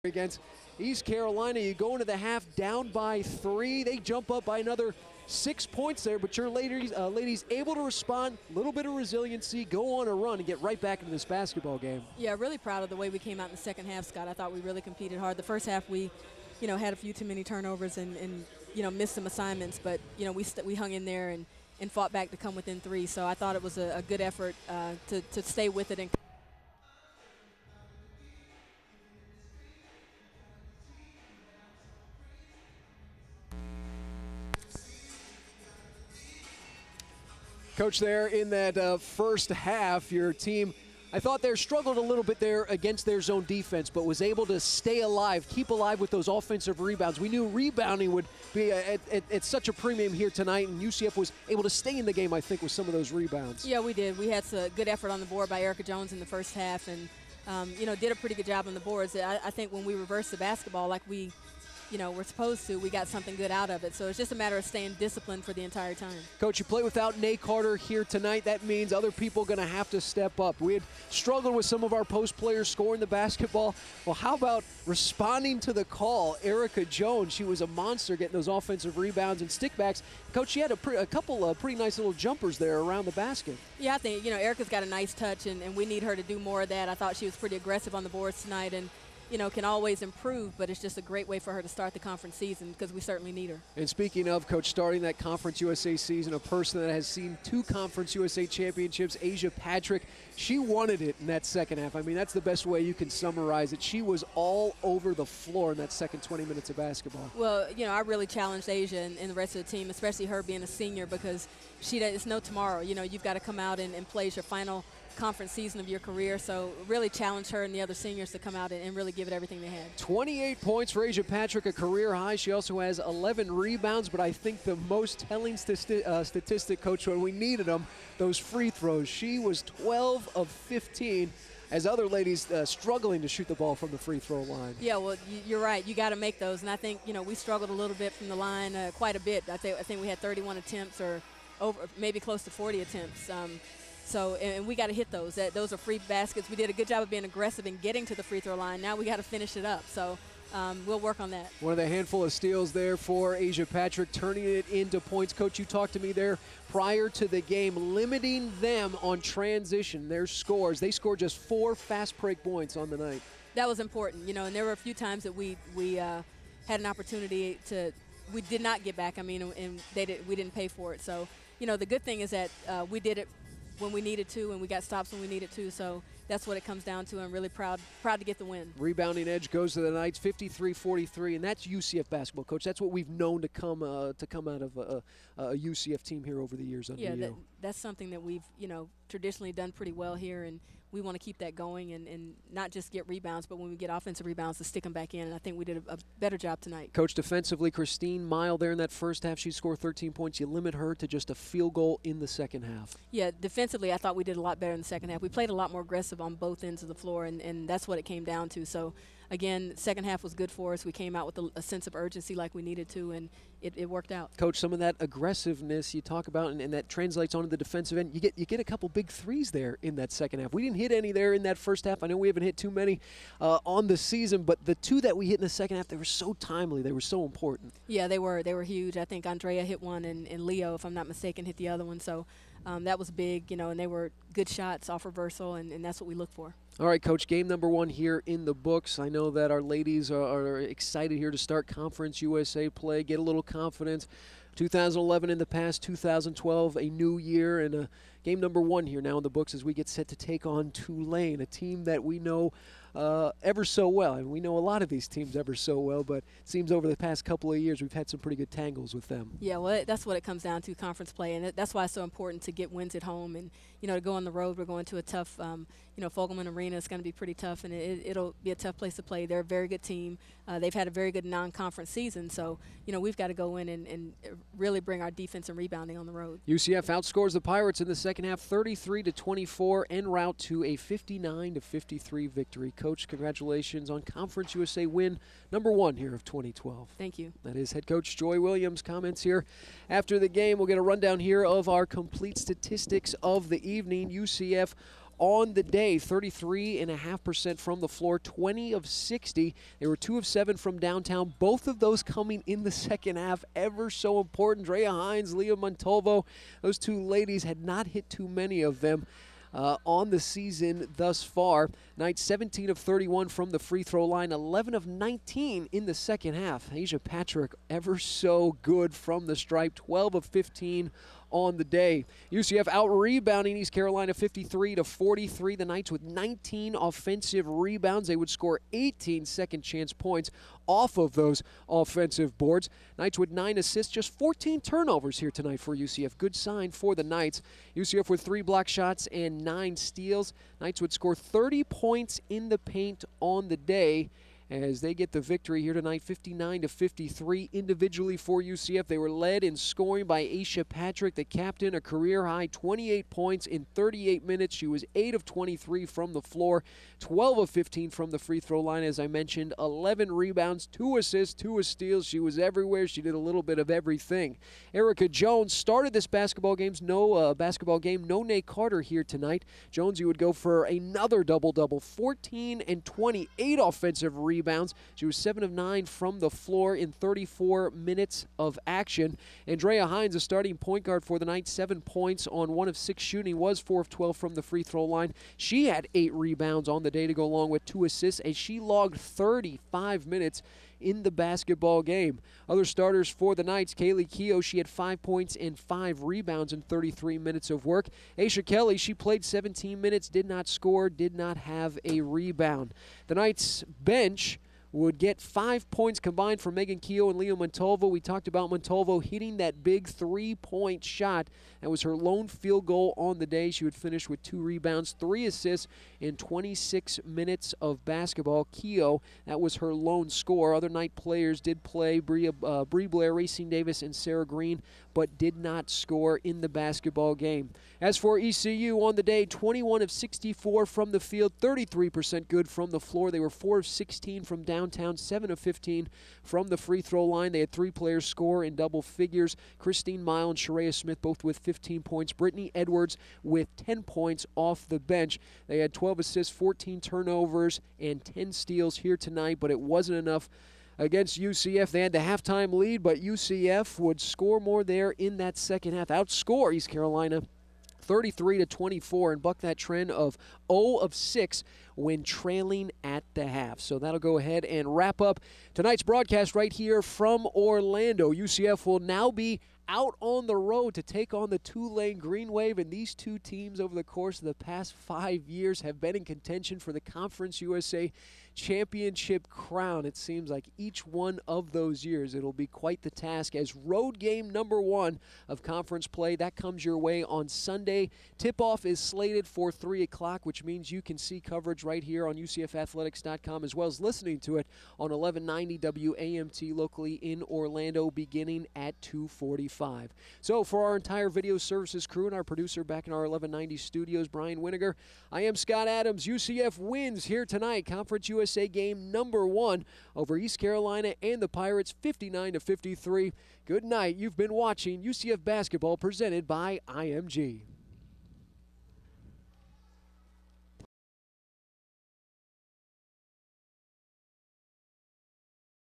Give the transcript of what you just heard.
against East Carolina. You go into the half down by 3. They jump up by another 6 points there, but your ladies able to respond, a little bit of resiliency, go on a run, and get right back into this basketball game. Yeah, really proud of the way we came out in the second half, Scott. I thought we really competed hard. The first half we, had a few too many turnovers and missed some assignments, but, we hung in there and fought back to come within 3. So I thought it was a good effort to stay with it. And Coach, there in that first half, your team, I thought they struggled a little bit there against their zone defense, but was able to stay alive, keep alive with those offensive rebounds. We knew rebounding would be at such a premium here tonight, and UCF was able to stay in the game, I think, with some of those rebounds. Yeah, we did. We had a good effort on the board by Erica Jones in the first half, and, did a pretty good job on the boards. I think when we reversed the basketball like we're supposed to, we got something good out of it. So it's just a matter of staying disciplined for the entire time. Coach, you play without Nate Carter here tonight. That means other people are going to have to step up. We had struggled with some of our post players scoring the basketball. Well, how about responding to the call? Erica Jones, she was a monster getting those offensive rebounds and stickbacks. Coach, she had a couple of pretty nice little jumpers there around the basket. Yeah, I think, Erica's got a nice touch, and we need her to do more of that. I thought she was pretty aggressive on the boards tonight, and can always improve, but it's just a great way for her to start the conference season because we certainly need her. And speaking of, Coach, starting that Conference USA season, a person that has seen 2 Conference USA championships, Asia Patrick, she wanted it in that second half. I mean, that's the best way you can summarize it. She was all over the floor in that second 20 minutes of basketball. Well, I really challenged Asia and the rest of the team, especially her being a senior, because it's no tomorrow. You've got to come out and play as your final conference season of your career, so really challenge her and the other seniors to come out and really give it everything they had. 28 points for Asia Patrick, a career high. She also has 11 rebounds, but I think the most telling statistic, Coach, when we needed them, those free throws. She was 12 of 15, as other ladies struggling to shoot the ball from the free throw line. Yeah, well, you're right. You got to make those, and I think, we struggled a little bit from the line, quite a bit. I think we had 31 attempts or over, maybe close to 40 attempts. So, and we got to hit those. Those are free baskets. We did a good job of being aggressive and getting to the free throw line. Now we got to finish it up. So we'll work on that. One of the handful of steals there for Asia Patrick, turning it into points. Coach, you talked to me there prior to the game, limiting them on transition, their scores. They scored just 4 fast break points on the night. That was important, and there were a few times that we had an opportunity to, we did not get back. I mean, and we didn't pay for it. So, the good thing is that we did it when we needed to, and we got stops when we needed to. So that's what it comes down to. I'm really proud to get the win. Rebounding edge goes to the Knights, 53-43, and that's UCF basketball, Coach. That's what we've known to come out of a UCF team here over the years under you. That's something that we've traditionally done pretty well here, and we want to keep that going and not just get rebounds, but when we get offensive rebounds, to stick them back in. And I think we did a better job tonight. Coach, defensively, Christine Mile there in that first half, she scored 13 points. You limit her to just a field goal in the second half. Yeah, defensively, I thought we did a lot better in the second half. We played a lot more aggressive on both ends of the floor, and that's what it came down to. So, again, second half was good for us. We came out with a sense of urgency like we needed to, and it worked out. Coach, some of that aggressiveness you talk about, and that translates onto the defensive end. You get a couple big threes there in that second half. We didn't hit any there in that first half. I know we haven't hit too many on the season, but the 2 that we hit in the second half, they were so timely. They were so important. Yeah, they were. They were huge. I think Andrea hit one, and Leo, if I'm not mistaken, hit the other one. So that was big, and they were good shots off reversal, and that's what we look for. All right, Coach, game number 1 here in the books. I know that our ladies are excited here to start Conference USA play, get a little confidence. 2011 in the past, 2012, a new year, and game number 1 here now in the books as we get set to take on Tulane, a team that we know ever so well. And we know a lot of these teams ever so well, but it seems over the past couple of years we've had some pretty good tangles with them. Yeah, well, that's what it comes down to, conference play, and that's why it's so important to get wins at home. And, to go on the road, we're going to a tough, Fogelman Arena. It's going to be pretty tough, and it'll be a tough place to play. They're a very good team. They've had a very good non-conference season, so, we've got to go in and really bring our defense and rebounding on the road. UCF outscores the Pirates in the second half, 33-24, en route to a 59-53 victory. Coach, congratulations on Conference USA win number 1 here of 2012. Thank you. That is head coach Joi Williams' comments here after the game. We'll get a rundown here of our complete statistics of the evening. UCF on the day, 33.5% from the floor, 20 of 60. They were 2 of 7 from downtown. Both of those coming in the second half, ever so important. Drea Hines, Leah Montalvo, those two ladies had not hit too many of them on the season thus far. Knights 17 of 31 from the free throw line, 11 of 19 in the second half. Asia Patrick ever so good from the stripe, 12 of 15 on the day. UCF out-rebounding East Carolina 53-43. The Knights with 19 offensive rebounds. They would score 18 second-chance points off of those offensive boards. Knights with 9 assists, just 14 turnovers here tonight for UCF. Good sign for the Knights. UCF with 3 block shots and 9 steals. Knights would score 30 points in the paint on the day, as they get the victory here tonight, 59-53. Individually for UCF, they were led in scoring by Asia Patrick, the captain, a career-high 28 points in 38 minutes. She was 8 of 23 from the floor, 12 of 15 from the free throw line, as I mentioned, 11 rebounds, 2 assists, 2 steals. She was everywhere. She did a little bit of everything. Erica Jones started this basketball game. No Nate Carter here tonight. Jones, you would go for another double-double, 14 and 28 offensive rebounds. She was 7 of 9 from the floor in 34 minutes of action. Andrea Hines, a starting point guard for the Knights, 7 points on 1 of 6 shooting, was 4 of 12 from the free throw line. She had 8 rebounds on the day to go along with 2 assists, and she logged 35 minutes in the basketball game. Other starters for the Knights, Kaylee Keough, she had 5 points and 5 rebounds in 33 minutes of work. Aisha Kelly, she played 17 minutes, did not score, did not have a rebound. The Knights bench would get 5 points combined for Megan Keough and Leo Montalvo. We talked about Montalvo hitting that big 3-point shot. That was her lone field goal on the day. She would finish with 2 rebounds, 3 assists in 26 minutes of basketball. Keough, that was her lone score. Other Knight players did play, Bree Blair, Racine Davis, and Sarah Green, but did not score in the basketball game. As for ECU on the day, 21 of 64 from the field, 33% good from the floor. They were 4 of 16 from downtown, 7 of 15 from the free throw line. They had 3 players score in double figures. Christine Mile and Sharia Smith both with 15 points. Brittany Edwards with 10 points off the bench. They had 12 assists, 14 turnovers, and 10 steals here tonight, but it wasn't enough against UCF. They had the halftime lead, but UCF would score more there in that second half. Outscore East Carolina 33-24 and buck that trend of 0 of 6 when trailing at the half. So that'll go ahead and wrap up tonight's broadcast right here from Orlando. UCF will now be out on the road to take on the Tulane Green Wave, and these two teams over the course of the past 5 years have been in contention for the Conference USA championship crown. It seems like each one of those years it'll be quite the task, as road game number 1 of conference play, that comes your way on Sunday. Tip-off is slated for 3 o'clock, which means you can see coverage right here on UCFathletics.com, as well as listening to it on 1190 WAMT locally in Orlando beginning at 2:45. So for our entire video services crew and our producer back in our 1190 studios, Brian Winiger, I am Scott Adams. UCF wins here tonight, Conference USA game number 1 over East Carolina and the Pirates, 59-53. Good night. You've been watching UCF basketball presented by IMG.